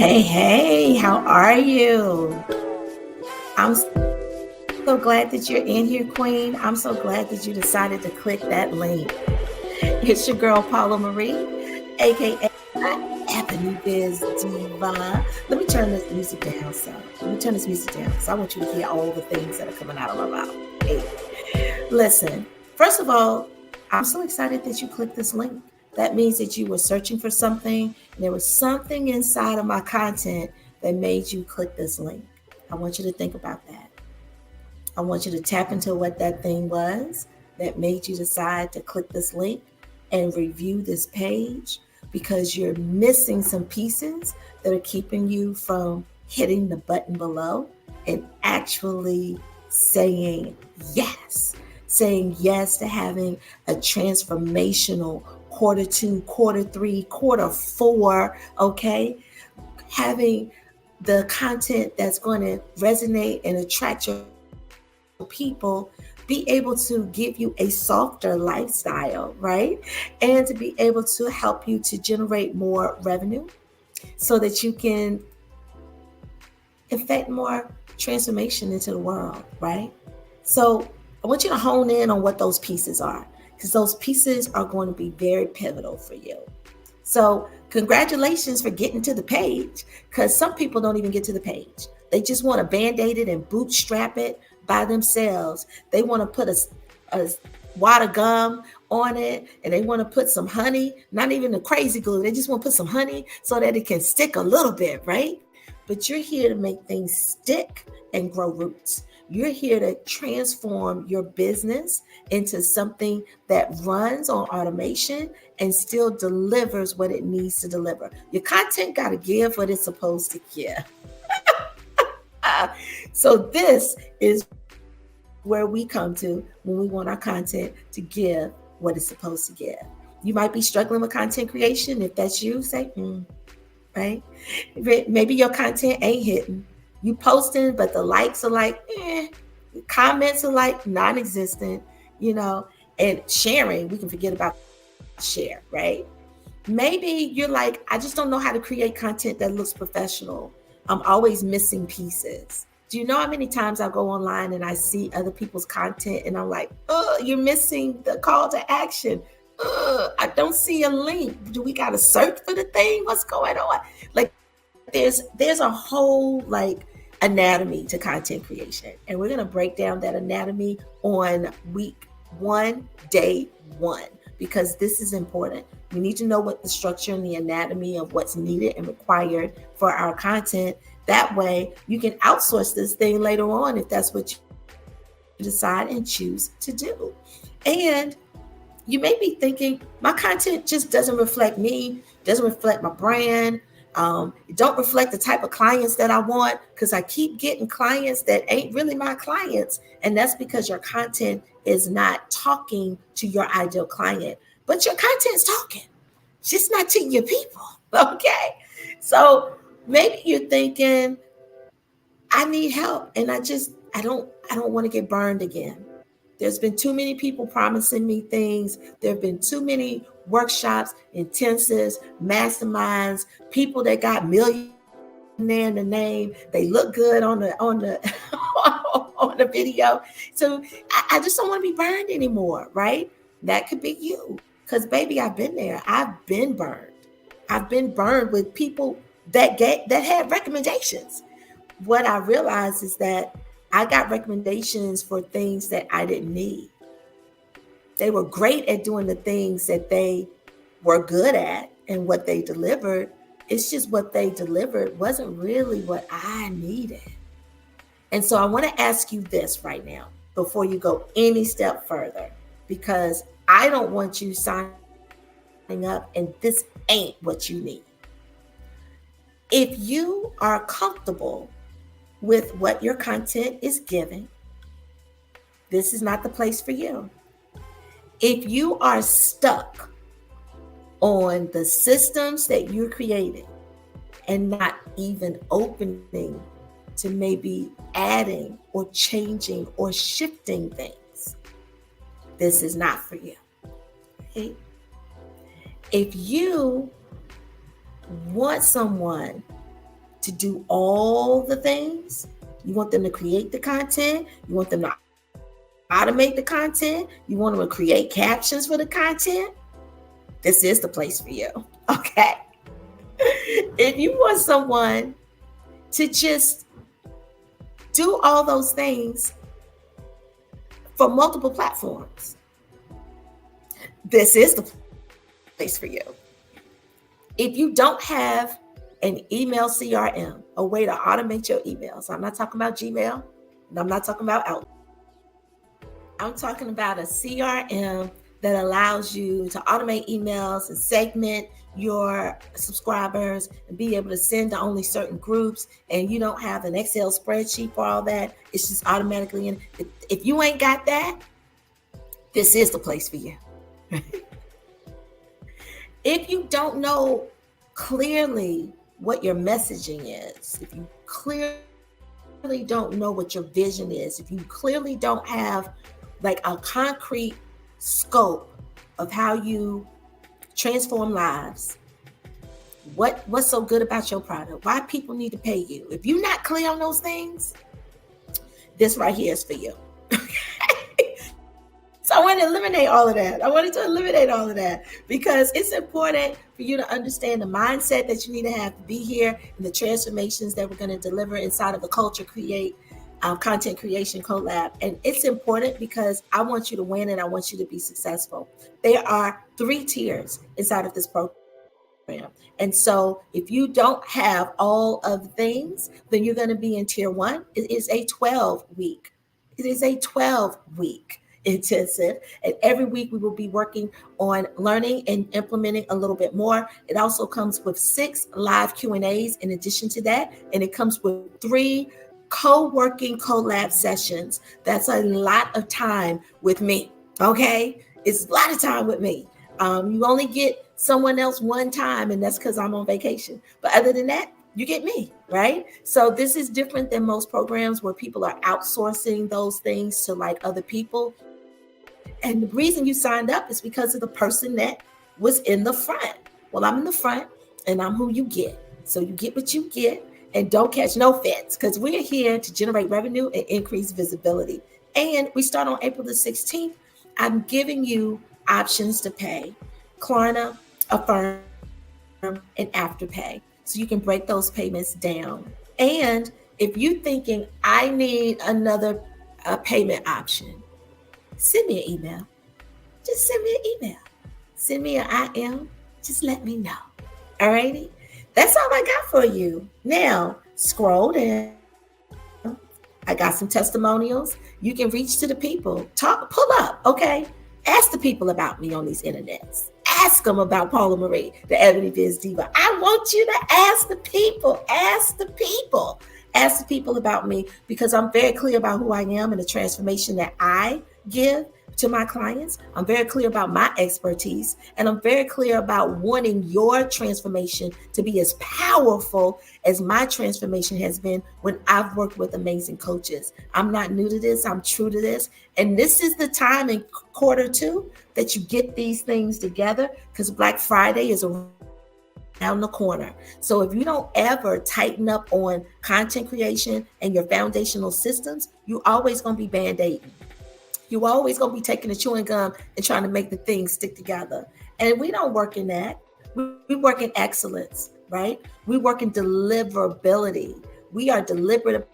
Hey, how are you? I'm so glad that you're in here, Queen. I'm so glad that you decided to click that link. It's your girl, Paula Marie, aka Ebony Biz Diva. Let me turn this music down, so. Let me turn this music down because I want you to hear all the things that are coming out of my mouth. Hey, listen, first of all, I'm so excited that you clicked this link. That means that you were searching for something, and there was something inside of my content that made you click this link. I want you to think about that. I want you to tap into what that thing was that made you decide to click this link and review this page because you're missing some pieces that are keeping you from hitting the button below and actually saying yes. Saying yes to having a transformational quarter 2, quarter 3, quarter 4, okay? Having the content that's going to resonate and attract your people, be able to give you a softer lifestyle, right? And to be able to help you to generate more revenue so that you can effect more transformation into the world, right? So I want you to hone in on what those pieces are because those pieces are going to be very pivotal for you. So congratulations for getting to the page because some people don't even get to the page. They just want to band-aid it and bootstrap it by themselves. They want to put a wad of gum on it and they want to put some honey, not even the crazy glue. They just want to put some honey so that it can stick a little bit, right? But you're here to make things stick and grow roots. You're here to transform your business into something that runs on automation and still delivers what it needs to deliver. Your content got to give what it's supposed to give. So this is where we come to when we want our content to give what it's supposed to give. You might be struggling with content creation. If that's you, say, right? Maybe your content ain't hitting. You posting, but the likes are like, comments are like non-existent, and sharing, we can forget about share, right? Maybe you're like, I just don't know how to create content that looks professional. I'm always missing pieces. Do you know how many times I go online and I see other people's content and I'm like, oh, you're missing the call to action. I don't see a link. Do we got to search for the thing? What's going on? Like there's a whole like anatomy to content creation. And we're going to break down that anatomy on week 1, day 1, because this is important. We need to know what the structure and the anatomy of what's needed and required for our content. That way you can outsource this thing later on if that's what you decide and choose to do. And you may be thinking, my content just doesn't reflect me, doesn't reflect my brand. It don't reflect the type of clients that I want because I keep getting clients that ain't really my clients. And that's because your content is not talking to your ideal client, but your content's talking, just not to your people. Okay. So maybe you're thinking, I need help and I don't want to get burned again. There's been too many people promising me things. There have been too many workshops, intensives, masterminds, people that got millionaire in the name. They look good on the on the video. So I just don't want to be burned anymore, right? That could be you. Because baby, I've been there. I've been burned. I've been burned with people that had recommendations. What I realized is that I got recommendations for things that I didn't need. They were great at doing the things that they were good at and what they delivered. It's just what they delivered wasn't really what I needed. And so I want to ask you this right now before you go any step further, because I don't want you signing up and this ain't what you need. If you are comfortable with what your content is giving, this is not the place for you. If you are stuck on the systems that you're creating and not even opening to maybe adding or changing or shifting things, this is not for you. Okay? If you want someone to do all the things. You want them to create the content. You want them to automate the content. You want them to create captions for the content. This is the place for you. Okay. If you want someone to just do all those things for multiple platforms, this is the place for you. If you don't have an email CRM, a way to automate your emails, I'm not talking about Gmail, and I'm not talking about Outlook. I'm talking about a CRM that allows you to automate emails and segment your subscribers and be able to send to only certain groups, and you don't have an Excel spreadsheet for all that. It's just automatically in. If you ain't got that, this is the place for you. If you don't know clearly what your messaging is, if you clearly don't know what your vision is, if you clearly don't have like a concrete scope of how you transform lives, what's so good about your product, why people need to pay you, if you're not clear on those things, this right here is for you. So I want to eliminate all of that. I wanted to eliminate all of that because it's important for you to understand the mindset that you need to have to be here and the transformations that we're going to deliver inside of the Culture Create Content Creation Collab. And it's important because I want you to win and I want you to be successful. There are 3 tiers inside of this program. And so if you don't have all of the things, then you're going to be in tier 1. It is a 12-week. It is a 12-week intensive, and every week we will be working on learning and implementing a little bit more. It also comes with 6 live Q&As in addition to that, and it comes with 3 co-working collab sessions. That's a lot of time with me. Okay, it's a lot of time with me. You only get someone else one time, and that's because I'm on vacation, but other than that, you get me, right? So this is different than most programs where people are outsourcing those things to like other people. And the reason you signed up is because of the person that was in the front. Well, I'm in the front and I'm who you get. So you get what you get and don't catch no fits, because we're here to generate revenue and increase visibility. And we start on April the 16th. I'm giving you options to pay: Klarna, Affirm, and Afterpay. So you can break those payments down. And if you're thinking, I need another payment option, send me an email. Just send me an email. Send me an IM. Just let me know. All righty? That's all I got for you. Now, scroll down. I got some testimonials. You can reach to the people. Pull up, okay? Ask the people about me on these internets. Ask them about Paula Marie, the Ebony Biz Diva. I want you to ask the people. Ask the people. Ask the people about me, because I'm very clear about who I am and the transformation that I give to my clients. I'm very clear about my expertise, and I'm very clear about wanting your transformation to be as powerful as my transformation has been when I've worked with amazing coaches. I'm not new to this. I'm true to this. And this is the time in Q2 that you get these things together, because Black Friday is around the corner. So if you don't ever tighten up on content creation and your foundational systems, you're always going to be band-aiding. You're always going to be taking a chewing gum and trying to make the things stick together. And we don't work in that. We work in excellence, right? We work in deliverability. We are deliberate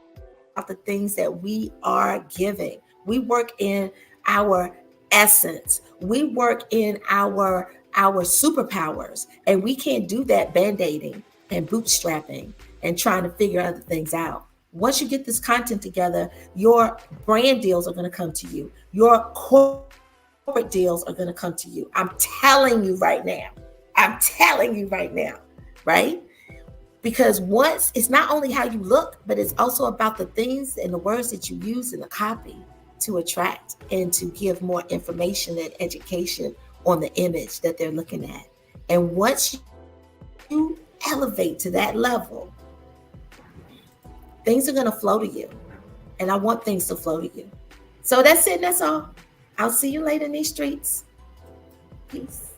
about the things that we are giving. We work in our essence. We work in our superpowers. And we can't do that band-aiding and bootstrapping and trying to figure other things out. Once you get this content together, your brand deals are going to come to you. Your corporate deals are going to come to you. I'm telling you right now. I'm telling you right now, right? Because once, it's not only how you look, but it's also about the things and the words that you use in the copy to attract and to give more information and education on the image that they're looking at. And once you elevate to that level, things are going to flow to you. And I want things to flow to you. So that's it. That's all. I'll see you later in these streets. Peace.